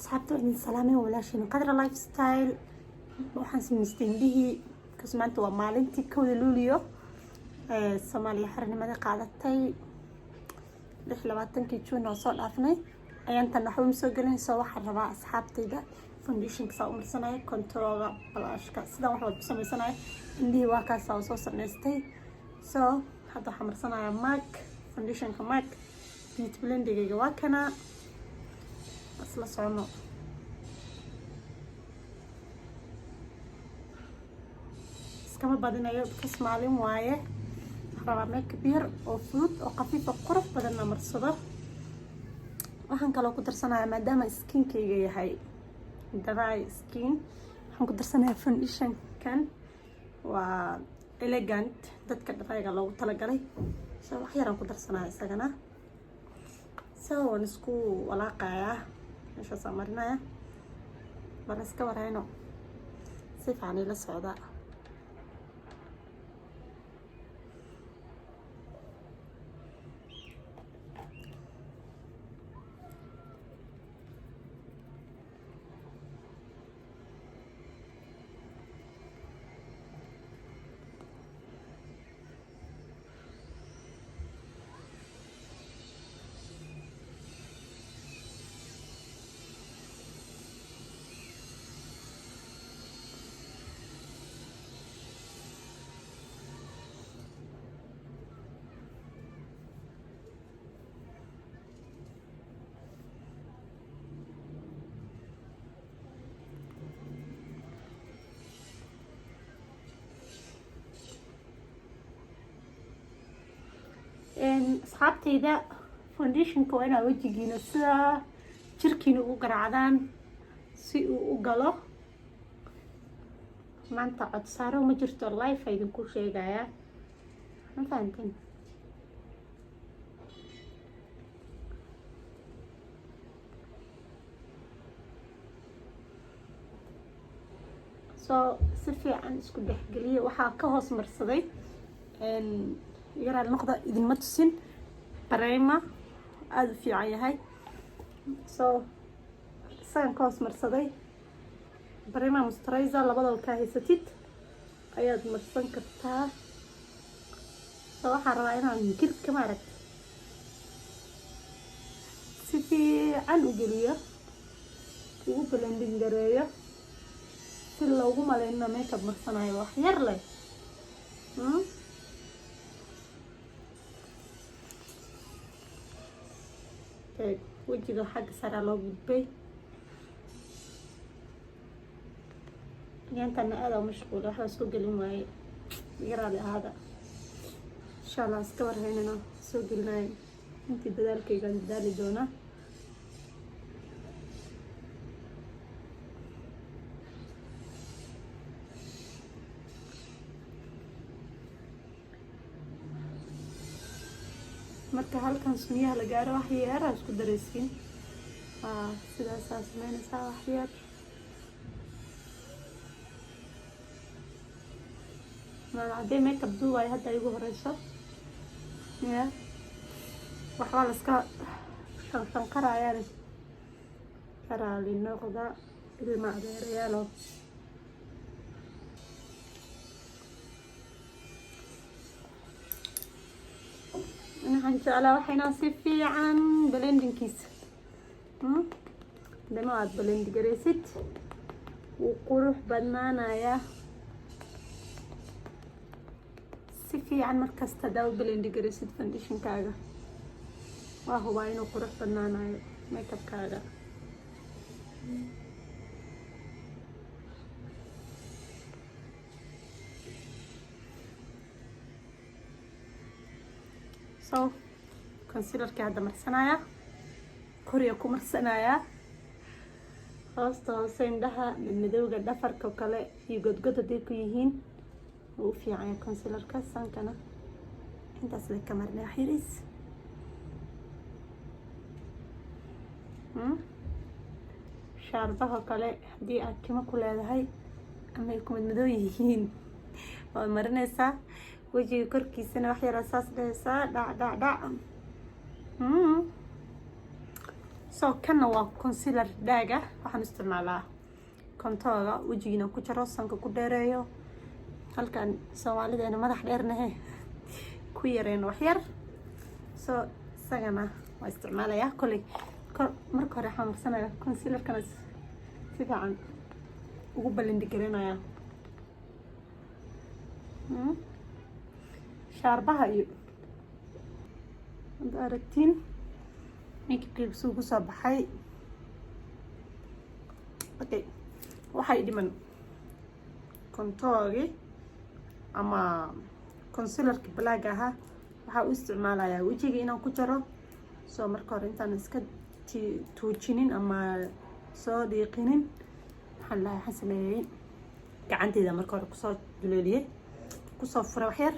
asxaabta idin salaamay walaashiin qadra lifestyle waxaan samaystay bihii kasmaanta waa maalintii 1 Luulyo Soomaaliya xornimada qaadatay 26 Juun oo soo dhaafnay ayaan tan waxba soo galinayso waxaan rabaa asxaabtayda foundation ka soo marsanay control blushka sida wax walba samaysanay indhihi waa ka soo samaystay so hadda waxaan marsanayaa MAC foundation ka MAC beauty blending waa kana asla socono iskama badinayo kasmaalin waaye rabaa makeup yar oo fudud oo khafiif oo qurux badan na marsado waxaan kaloo ku darsanayaa maadaama skinkayga yahay dry skin waxaan ku darsanayaa foundation kan waa elegant dadka dryga loogu talagalay so wax yar aan ku darsanayaa isagana so waan isku walaaqayaa meesha soo marinaya bal iska warayno si fiican ila socda asxaabtayda foundationka waa inaa wajigiina sida jirkiina ugu garaacdaan si uu u galo maanta cod saaro ma jirto live idinku sheegayaa ma fahanteen so si fiican isku dhexgeliya waxaa ka hoos marsaday yaraa noqda idinma tusin bareema aada u fiican yahay so isagan ka hoos marsaday bareema moisturizer labadaba ka haysatid ayaad marsan kartaa so waxaan rabaa inaan jilka maaragta si fiican u geliyo ugu blending gareeyo si loogu maleyno makeup marsanayo wax yar leh wajiga xagga sare loo gudbay yaantana aad u mashquul waxa soo gelin waaye yaraale aada insha Allah iska warhaynana soo gelinaay intii dadaalkayga dadaali doona marka halkan sumiyaha la gaaro wax yar isku dareysiin sidaas sameynaysaa wax yar ma hadee makeup duubay hadda igu horeyso ya waxa la iska shanqarayaan karaali noqda ilma adeerayaalo waxaan jeclaa waxayna si fiican blendingkiisa dama aad blend gareysid wuu qurux badnaanayaa si fiican markasta daa u blend gareysid foundationkaaga waa hubaa inuu qurux badnaanayo makeupkaaga so concealerka hadda marsanaya koriya ku marsanaya hoosta hoose indhaha madowga dhafarka kale iyo godgod haday ku yihiin wuu fiican yahay concealerka sankana intaas la ka marnaa xiris shaarbaha kale hadii aad timo ku leedahay ama ay ku madow yihiin waa marinaysaa wajiga korkiisana wax yar asaas dhehaysaa dhac soo kana waa concealer dhaaga waxaan isticmaalaa kontooga wajigiina ku jiro sanka ku dheereeyo halkan Soomaalideena madax dheernahe ku yareen wax yar soo isagana waa isticmaalayaa kulli marka hore waxaan marsanayaa concealer kana si fiican ugu balindi garanayaa shaarbaha iyo aragtiin makeup soo ku soo baxay okay waxay dhiman kontoogi ama concealerka black aha waxa uu isticmaalayaa wajiga inaan ku jaro soo marka hore intaan iska tuujinin ama soo dhiiqinin waxaan la xasameeyay gacanteeda marka hore kusoo duleeliyay kusoo furay wax yar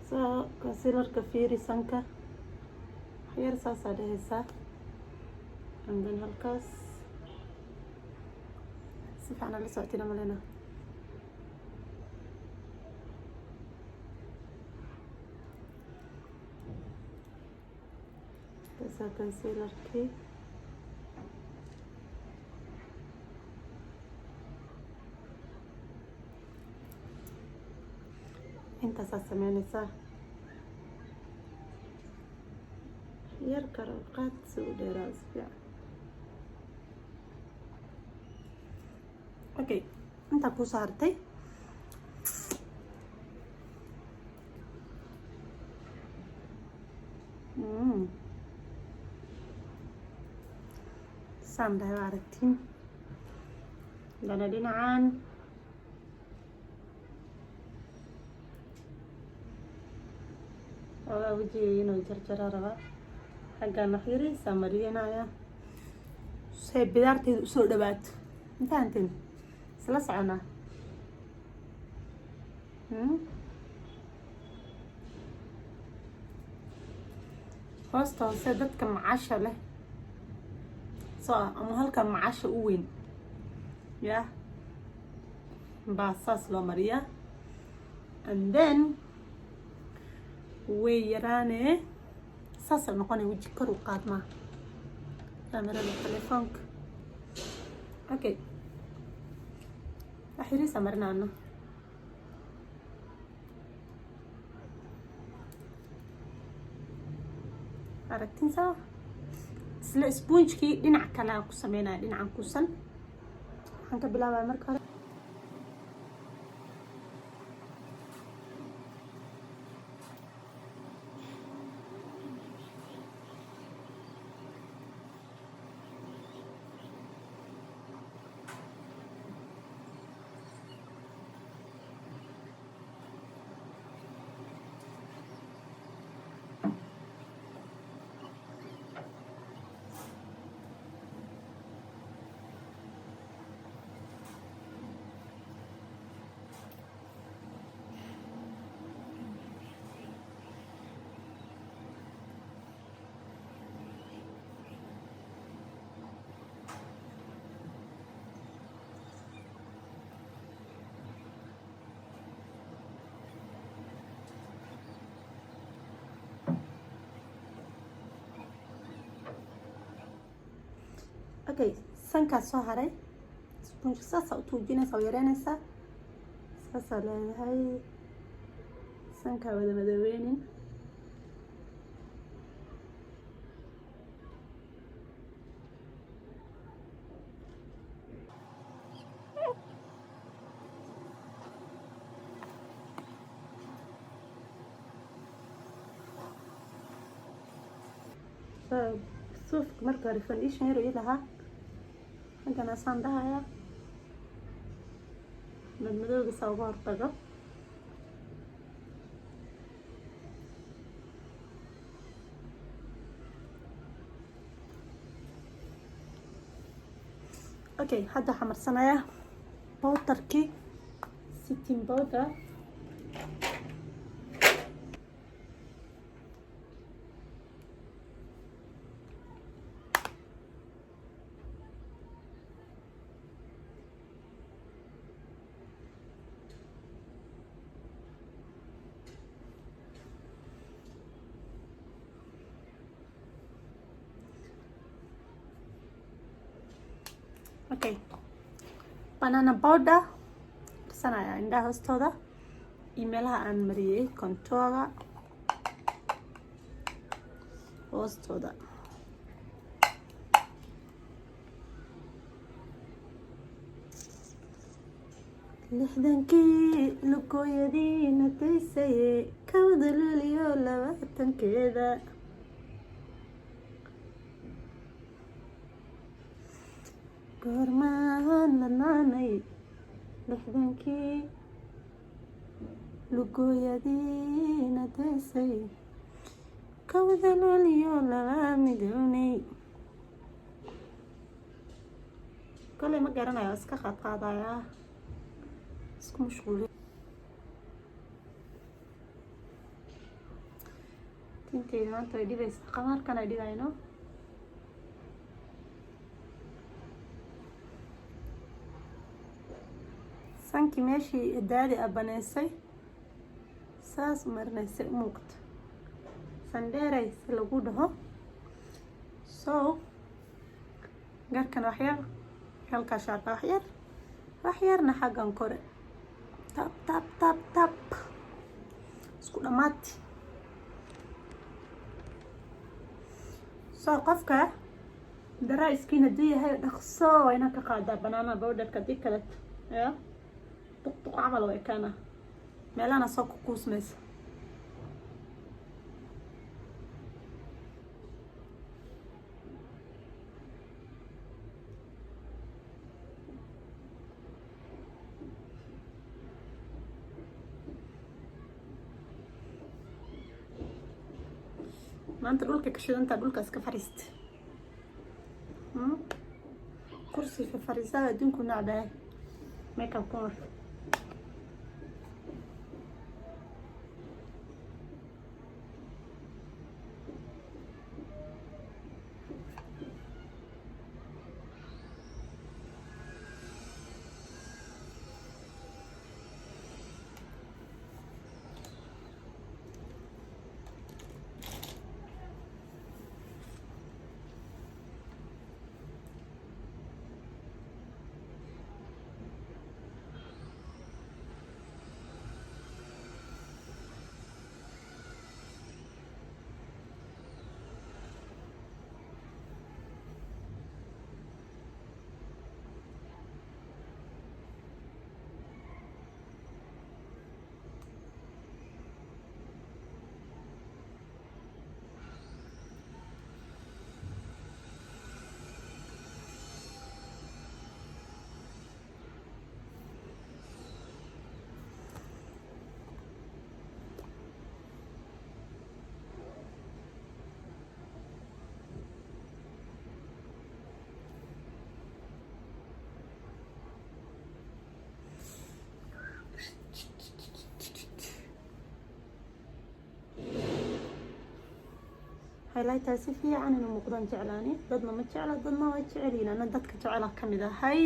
soo concealerka fiiri sanka wax yar saasa dhehaysaa and then halkaas si fiican la socotina malena esa concealerki intaas sameynaysaa yar karo qaad si u dheeraa si fiican okay inta ku saartay sanda aragtiin dana dhinacaan waa wajiga inuu jarjara raba xaggan wax yariisa mariyanaya say bidaarteedu usoo dhawaato intaantin isla soconaa hoosta hoose dadka macaasha leh soo ama halka macaasha u weyn ya baa saas loo mariyaa and then way yaraane saas noqonay waji kor u qaadmaa kamerada telefoonka okay waxyariisa marinaana aragtiin saa isla sponge-kii dhinac kale aan ku sameynaya dhinacan kuusan waxaan ka bilaabaya marka hore okay sanka soo haray sponge saasa u tuujinaysa oo yareynaysa saasa leedahay sanka wada madaweynin suuf marka hore foundation yar ilaha أنا صندها بالمدوق صوبار طقب أوكي هذا حمر صنايا بودر كي 60 بودر okay, banana powder marsanaya indhaha hoostooda iyo meelaha aan mariyey contouga hoostooda. lixdankii lugooyadiina daysaye kawda luuliyo 20-keeda goormaan ladnaanay. lixdankii lugooyadiina daysaye kawda luuliyo 2 midownay. koley ma garanayo, iska qaadqaadayaa isku mashquuli. tinteyda maanta way dhibaysa, qamaarkan ay dhigayno. sankii meeshii daadi abaneysay saas marinaysay u muuqato sandheeray si lagu dhaho. so garkan waxyar, halkaa shaarka waxyarna xaggan kore tap tap tap tap isku dhamaati. so qofka daraa iskiin hadduu yahay dhaqso waa inaan ka qaadaa banana powderka haddii kaleto ya duqduq camal way kana meelana soo ku kuusmaysa. maanta dhulka ka shidantaa, dhulkaas ka fariista. kursi ka fariistaa adduunku nacbahay makeup kumar. highlighter si fiican inuu muuqdaan jeclaani, dadna ma jecla, dadna way jeceliin. ana dadka jecela ka mid ahay.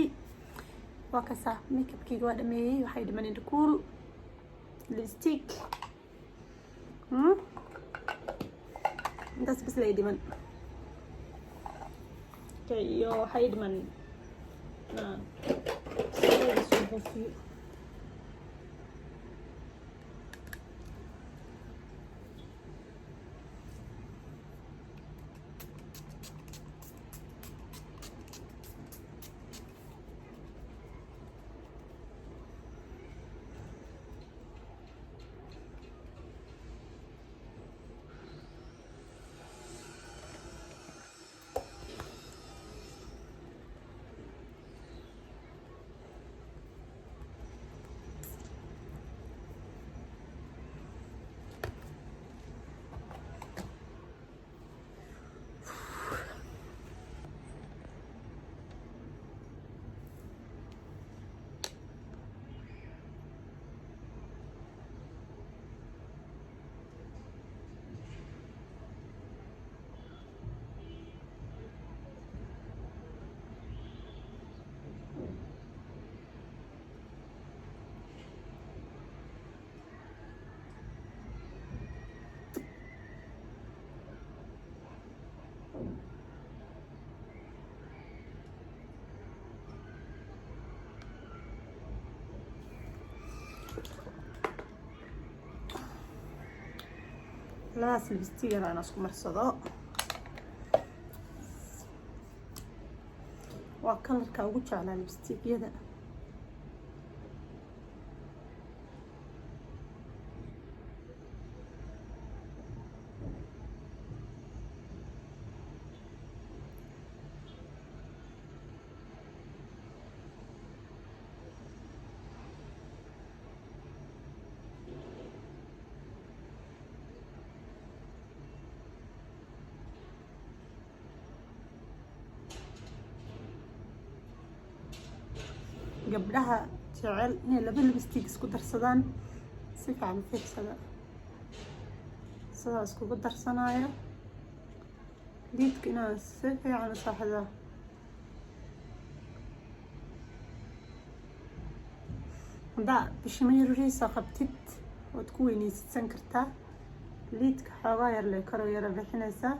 waa kasaa makeupkayga waa dhameeyey, waxay dhiman indha cool lipstick intaas bas lay dhiman. okay, iyo waxay dhiman labadaas lipstick aan isku marsado. waa kalarka ugu jeclaa lipstick-yada. gabdhaha jecel inay laba lipstick isku darsadaan si fiican u fiirsada. sidaas iskugu darsanaya lidka inaan si fiican u saxdo. haddaa bishima yariisa qabtid waad ku weynaysan kartaa. lidka xoogaa yar lee karo yara bixinaysaa.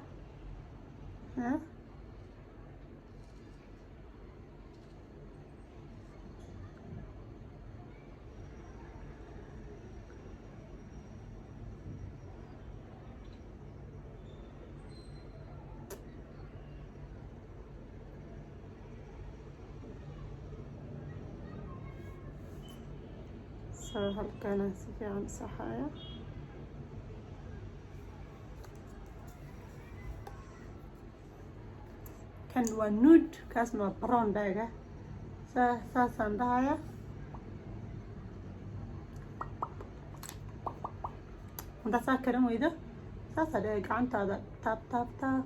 halkaana si fiican saxaya. kan waa nude, kaasna waa brown baaga. saasaan dhahaya. haddaad saa karan weydo saasaa dhahay gacantaada taab taab taab.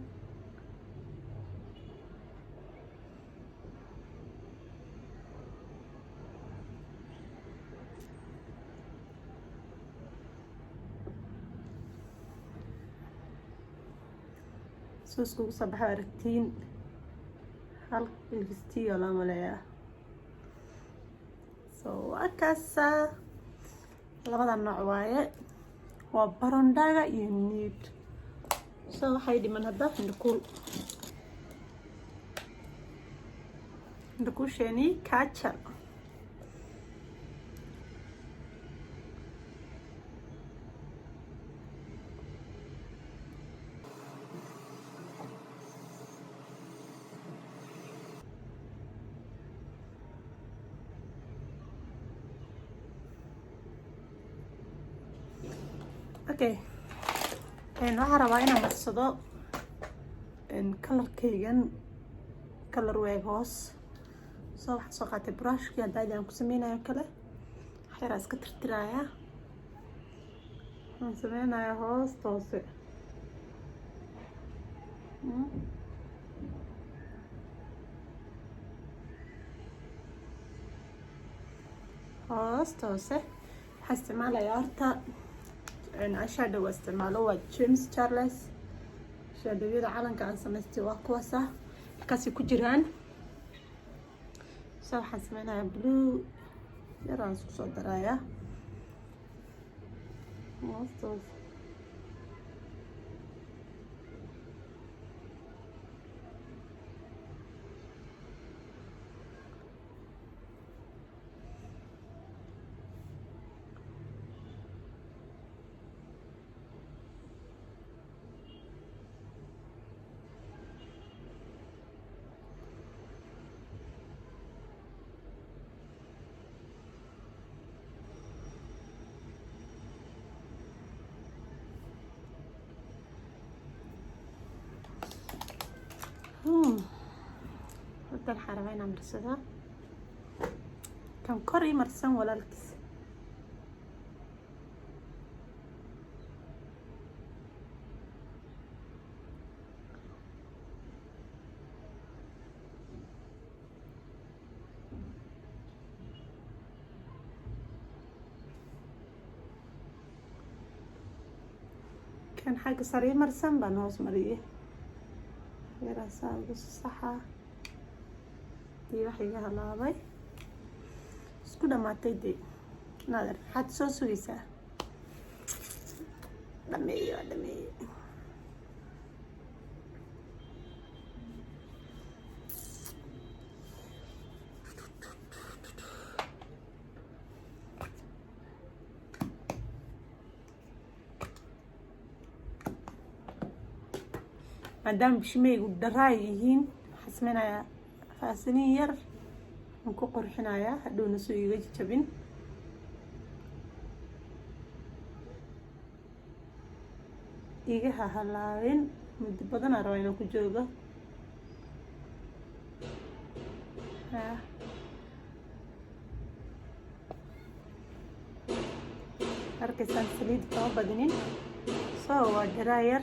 iskugu soo baxay aragtiin hal lipstick oo la maleeyaa. waa kaasa labada nooc waaye, waa barondaga iyo nude. waxay dhiman hadda indhakuusheeni kajal. okay, waxaan rabaa inaan marsado kalarkaygan kalar weeg hoos. waxaan soo qaatay brushkii haddaadi aan ku sameynayo kale. waxyaraa iska tirtiraya. waxaan sameynaya hoosta hoose. waxaan isticmaalayaa horta eyeshadow waa isticmaalo waa James Charles. shadowyada calanka aan samaystay waa kuwaasa halkaasay ku jiraan. waxaan sameynayaa blue yaraan isku soo darayaa hoostoos. haddan waxaan rabaa inaan marsado kan kor ii marsan walaalkiis. kan xagga sare ii marsan baan hoos mariyay. yaraasaa ugu saxaa dii wax iga halaabay. isku dhamaatay dee naadir waxaad soo sugaysaa. dhameeyo. maadaama bishimeygu dharaay yihiin waxaan sameynayaa faasiniin yar aan ku qurxinayaa hadhowna soo iga jabin. iga halaawin muddo badan aan rabaa inaan ku joogo. arkaysaan saliid kama badinin, soo waa dharaayar.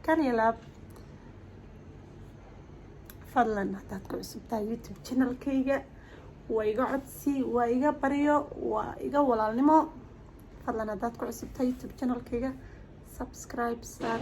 kan yalaab fadlan haddaad ku cusubtahay YouTube channelkayga waa iga codsi, waa iga baryo, waa iga walaalnimo. fadlan haddaad ku cusubtahay YouTube channelkayga subscribe saar.